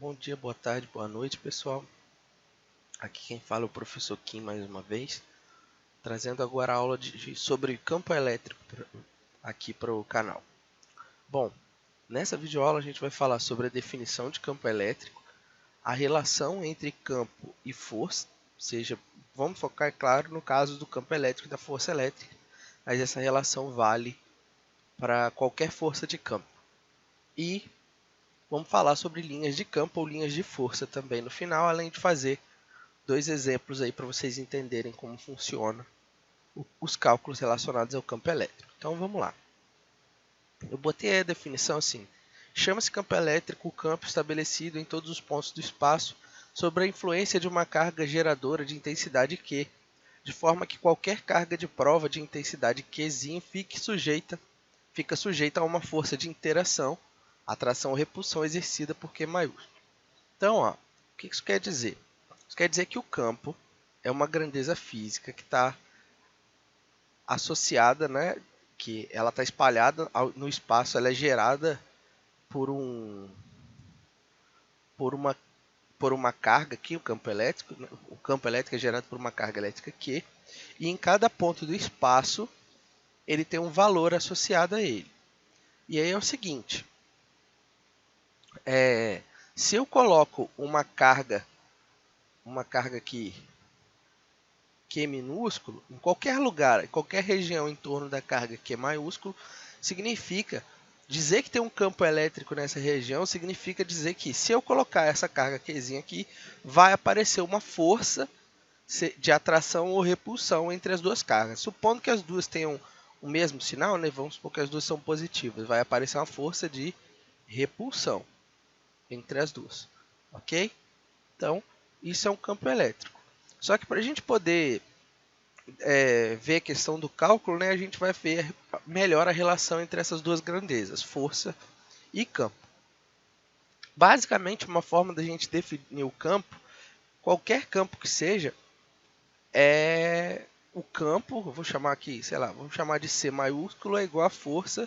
Bom dia, boa tarde, boa noite, pessoal. Aqui quem fala é o professor Kim mais uma vez, trazendo agora a aula sobre campo elétrico aqui para o canal. Bom, nessa videoaula a gente vai falar sobre a definição de campo elétrico, a relação entre campo e força, ou seja, vamos focar, claro, no caso do campo elétrico e da força elétrica, mas essa relação vale para qualquer força de campo. E vamos falar sobre linhas de campo ou linhas de força também no final, além de fazer dois exemplos aí para vocês entenderem como funciona os cálculos relacionados ao campo elétrico. Então vamos lá. Eu botei a definição assim: chama-se campo elétrico o campo estabelecido em todos os pontos do espaço sobre a influência de uma carga geradora de intensidade Q, de forma que qualquer carga de prova de intensidade Qzinho fica sujeita a uma força de interação, atração ou repulsão exercida por Q maiúsculo. Então, o que isso quer dizer? Isso quer dizer que o campo é uma grandeza física que está associada, né, que ela está espalhada no espaço, ela é gerada por por uma por uma carga aqui, o campo elétrico, né? O campo elétrico é gerado por uma carga elétrica Q, e em cada ponto do espaço ele tem um valor associado a ele. E aí é o seguinte, se eu coloco uma carga aqui Q minúsculo, em qualquer lugar, em qualquer região em torno da carga Q maiúsculo, significa dizer que tem um campo elétrico nessa região, significa dizer que se eu colocar essa carga Qzinha aqui, vai aparecer uma força de atração ou repulsão entre as duas cargas. Supondo que as duas tenham o mesmo sinal, né? Vamos supor que as duas são positivas, vai aparecer uma força de repulsão entre as duas, ok? Então, isso é um campo elétrico. Só que para a gente poder ver a questão do cálculo, né, a gente vai ver melhor a relação entre essas duas grandezas, força e campo. Basicamente, uma forma da gente definir o campo, qualquer campo que seja, é o campo, vou chamar aqui, sei lá, vamos chamar de C maiúsculo, é igual a força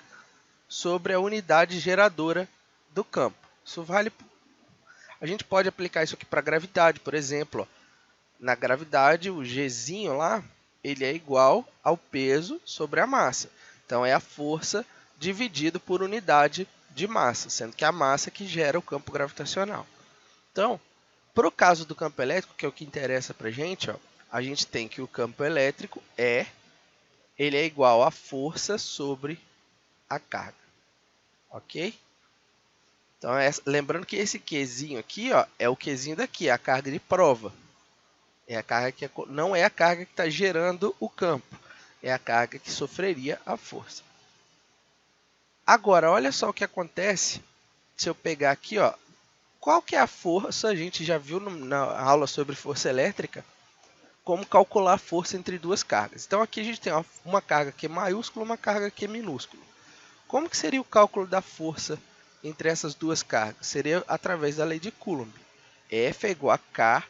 sobre a unidade geradora do campo. Isso vale. A gente pode aplicar isso aqui para a gravidade, por exemplo. Na gravidade, o Gzinho lá, ele é igual ao peso sobre a massa. Então, é a força dividido por unidade de massa, sendo que é a massa que gera o campo gravitacional. Então, para o caso do campo elétrico, que é o que interessa para a gente tem que o campo elétrico ele é igual à força sobre a carga. Ok? Então, lembrando que esse Qzinho aqui é o Qzinho daqui, é a carga de prova. É a carga que não é a carga que está gerando o campo, é a carga que sofreria a força. Agora, olha só o que acontece se eu pegar aqui, qual que é a força, a gente já viu na aula sobre força elétrica, como calcular a força entre duas cargas. Então aqui a gente tem uma carga que é maiúscula e uma carga que é minúscula. Como que seria o cálculo da força entre essas duas cargas? Seria através da lei de Coulomb. F é igual a K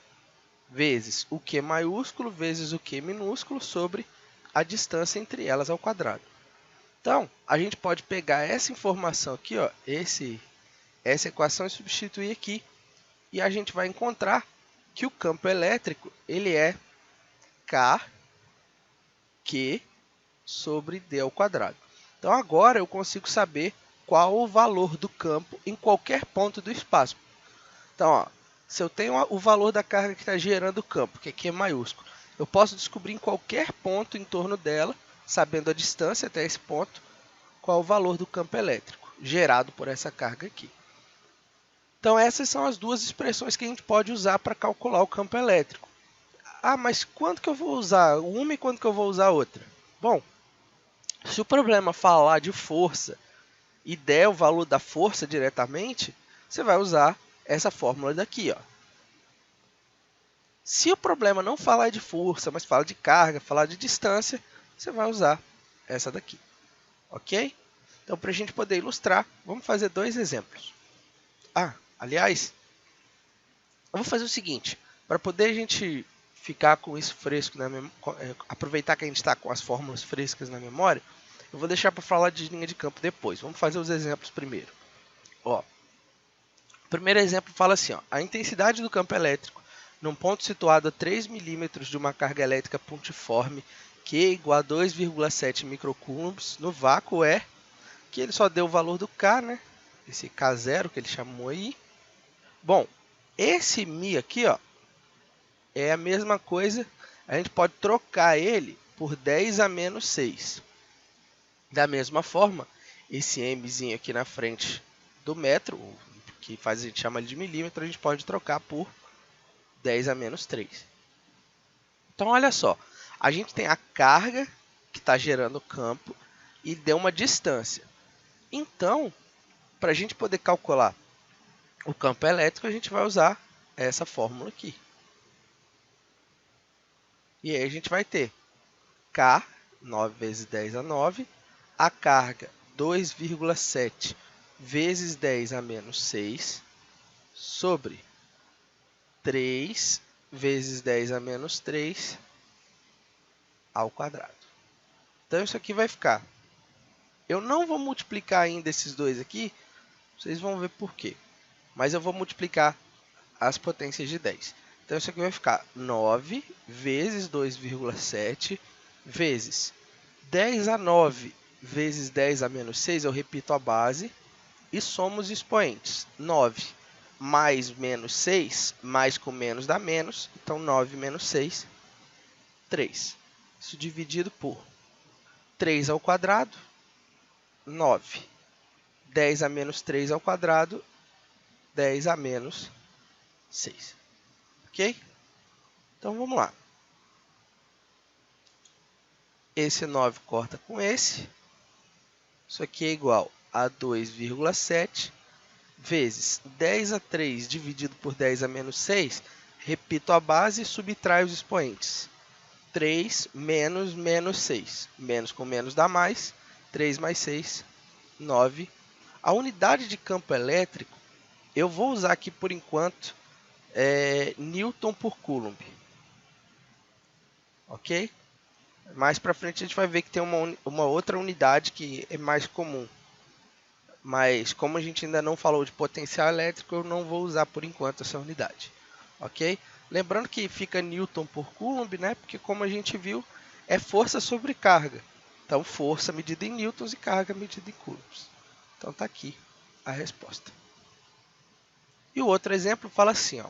vezes o Q maiúsculo vezes o Q minúsculo sobre a distância entre elas ao quadrado. Então, a gente pode pegar essa informação aqui, essa equação e substituir aqui. E a gente vai encontrar que o campo elétrico ele é K Q sobre D ao quadrado. Então, agora eu consigo saber qual o valor do campo em qualquer ponto do espaço. Então, se eu tenho o valor da carga que está gerando o campo, que aqui é maiúsculo, eu posso descobrir em qualquer ponto em torno dela, sabendo a distância até esse ponto, qual o valor do campo elétrico gerado por essa carga aqui. Então, essas são as duas expressões que a gente pode usar para calcular o campo elétrico. Ah, mas quando que eu vou usar uma e quando que eu vou usar outra? Bom, se o problema falar de força e der o valor da força diretamente, você vai usar essa fórmula daqui, Se o problema não falar de força, mas fala de carga, falar de distância, você vai usar essa daqui, ok? Então, para a gente poder ilustrar, vamos fazer dois exemplos. Aliás, eu vou fazer o seguinte, para poder a gente ficar com isso fresco na aproveitar que a gente está com as fórmulas frescas na memória, eu vou deixar para falar de linha de campo depois. Vamos fazer os exemplos primeiro. primeiro exemplo fala assim, ó, a intensidade do campo elétrico num ponto situado a 3 milímetros de uma carga elétrica pontiforme, Q igual a 2,7 microcoulombs, no vácuo é, que ele só deu o valor do K, né? Esse K0 que ele chamou aí. Bom, esse Mi aqui, ó, é a mesma coisa, a gente pode trocar ele por 10 a menos 6. Da mesma forma, esse Mzinho aqui na frente do metro, que a gente chama ele de milímetro, a gente pode trocar por 10 a menos 3. Então, olha só, a gente tem a carga que está gerando o campo e deu uma distância. Então, para a gente poder calcular o campo elétrico, a gente vai usar essa fórmula aqui. E aí a gente vai ter K, 9 vezes 10 a 9, a carga 2,7 vezes 10 a menos 6, sobre 3 vezes 10 a menos 3 ao quadrado. Então, isso aqui vai ficar. Eu não vou multiplicar ainda esses dois aqui, vocês vão ver por quê. Mas eu vou multiplicar as potências de 10. Então, isso aqui vai ficar 9 vezes 2,7 vezes 10 a 9 vezes 10 a menos 6, eu repito a base, e somo os expoentes. 9 mais menos 6, mais com menos dá menos, então 9 menos 6, 3. Isso dividido por 3 ao quadrado, 9. 10 a menos 3 ao quadrado, 10 a menos 6. Ok? Então, vamos lá. Esse 9 corta com esse. Isso aqui é igual a 2,7 vezes 10 a 3 dividido por 10 a menos 6. Repito a base e subtraio os expoentes. 3 menos menos 6. Menos com menos dá mais. 3 mais 6, 9. A unidade de campo elétrico, eu vou usar aqui por enquanto Newton por Coulomb. Ok? Mais para frente a gente vai ver que tem uma outra unidade que é mais comum. Mas como a gente ainda não falou de potencial elétrico, eu não vou usar por enquanto essa unidade. Ok? Lembrando que fica Newton por Coulomb, né? Porque como a gente viu, é força sobre carga. Então, força medida em newtons e carga medida em coulombs. Então, está aqui a resposta. E o outro exemplo fala assim, ó.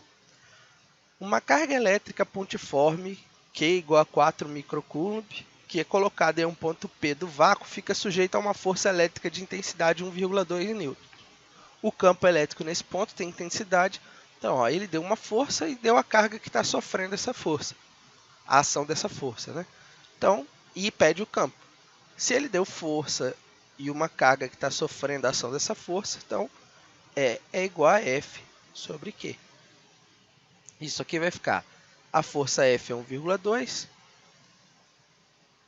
Uma carga elétrica pontiforme, Q igual a 4 microcoulomb, que é colocada em um ponto P do vácuo, fica sujeita a uma força elétrica de intensidade 1,2 N. O campo elétrico nesse ponto tem intensidade, então ó, ele deu uma força e deu a carga que está sofrendo essa força, a ação dessa força, né? Então, e pede o campo. Se ele deu força e uma carga que está sofrendo a ação dessa força, então é igual a F sobre Q. Isso aqui vai ficar, a força F é 1,2,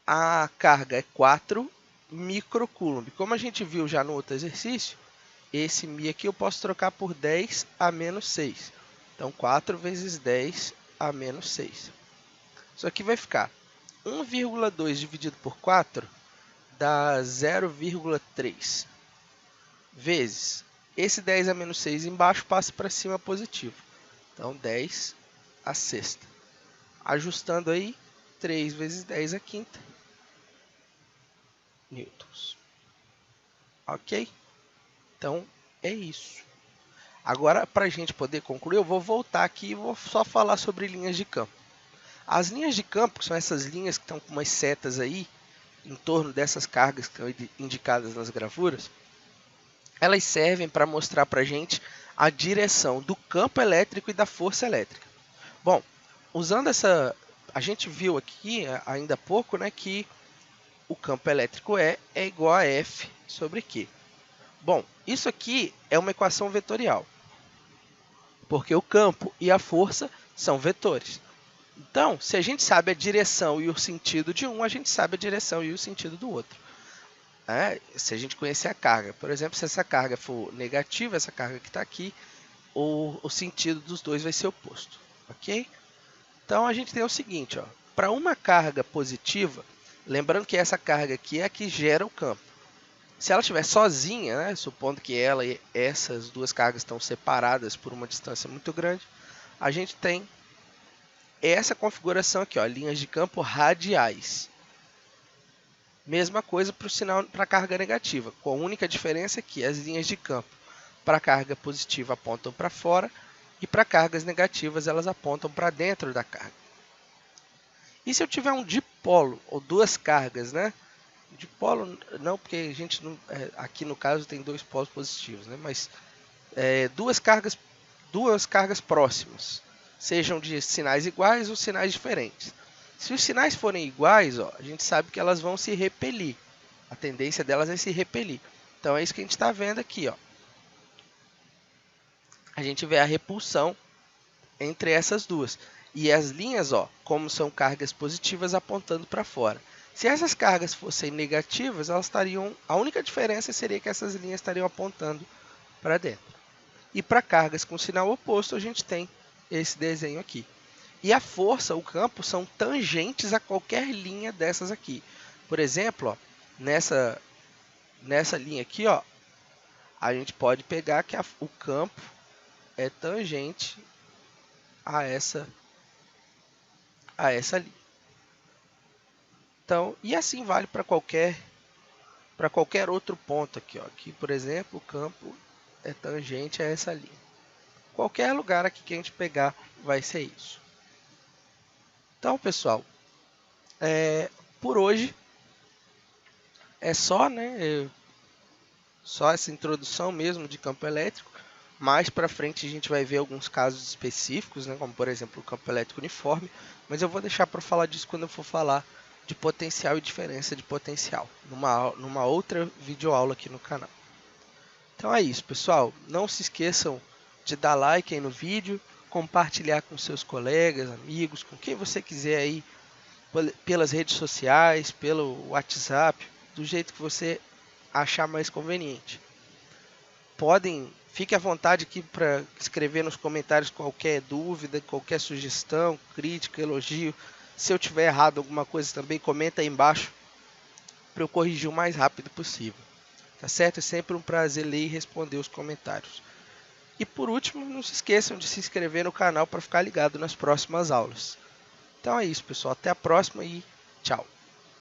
a carga é 4 microcoulomb. Como a gente viu já no outro exercício, esse Mi aqui eu posso trocar por 10 a menos 6. Então, 4 vezes 10 a menos 6. Isso aqui vai ficar 1,2 dividido por 4 dá 0,3 vezes. Esse 10 a menos 6 embaixo passa para cima positivo. Então, 10 a sexta. Ajustando aí, 3 vezes 10 a quinta newtons. Ok? Então, é isso. Agora, para a gente poder concluir, eu vou voltar aqui e vou só falar sobre linhas de campo. As linhas de campo, que são essas linhas que estão com umas setas aí, em torno dessas cargas que estão indicadas nas gravuras, elas servem para mostrar para a gente a direção do campo elétrico e da força elétrica. Bom, usando essa, a gente viu aqui ainda há pouco, né, que o campo elétrico é igual a F sobre Q. Bom, isso aqui é uma equação vetorial, porque o campo e a força são vetores. Então, se a gente sabe a direção e o sentido de um, a gente sabe a direção e o sentido do outro. Se a gente conhecer a carga, por exemplo, se essa carga for negativa, essa carga que está aqui, o sentido dos dois vai ser oposto. Ok? Então, a gente tem o seguinte, para uma carga positiva, lembrando que essa carga aqui é a que gera o campo. Se ela estiver sozinha, né, supondo que ela e essas duas cargas estão separadas por uma distância muito grande, a gente tem essa configuração aqui, ó, linhas de campo radiais. Mesma coisa para o sinal para a carga negativa, com a única diferença que as linhas de campo para a carga positiva apontam para fora e para cargas negativas elas apontam para dentro da carga. E se eu tiver um dipolo ou duas cargas, né? Dipolo não, porque a gente não, aqui no caso tem dois polos positivos, né? Mas duas cargas próximas, sejam de sinais iguais ou sinais diferentes. Se os sinais forem iguais, ó, a gente sabe que elas vão se repelir. A tendência delas é se repelir. Então é isso que a gente está vendo aqui, ó. A gente vê a repulsão entre essas duas. E as linhas, ó, como são cargas positivas, apontando para fora. Se essas cargas fossem negativas, elas estariam. A única diferença seria que essas linhas estariam apontando para dentro. E para cargas com sinal oposto, a gente tem esse desenho aqui. E a força, o campo, são tangentes a qualquer linha dessas aqui. Por exemplo, ó, nessa linha aqui, ó, a gente pode pegar que o campo é tangente a essa linha. Então, e assim vale para qualquer outro ponto aqui, ó. Aqui, por exemplo, o campo é tangente a essa linha. Qualquer lugar aqui que a gente pegar vai ser isso. Então, pessoal, por hoje é só, né? Só essa introdução mesmo de campo elétrico. Mais para frente a gente vai ver alguns casos específicos, né? Como por exemplo o campo elétrico uniforme. Mas eu vou deixar para falar disso quando eu for falar de potencial e diferença de potencial, numa outra videoaula aqui no canal. Então é isso, pessoal. Não se esqueçam de dar like aí no vídeo, compartilhar com seus colegas, amigos, com quem você quiser aí, pelas redes sociais, pelo WhatsApp, do jeito que você achar mais conveniente. Fique à vontade aqui para escrever nos comentários qualquer dúvida, qualquer sugestão, crítica, elogio. Se eu tiver errado alguma coisa também, comenta aí embaixo para eu corrigir o mais rápido possível. Tá certo? É sempre um prazer ler e responder os comentários. E por último, não se esqueçam de se inscrever no canal para ficar ligado nas próximas aulas. Então é isso, pessoal. Até a próxima e tchau!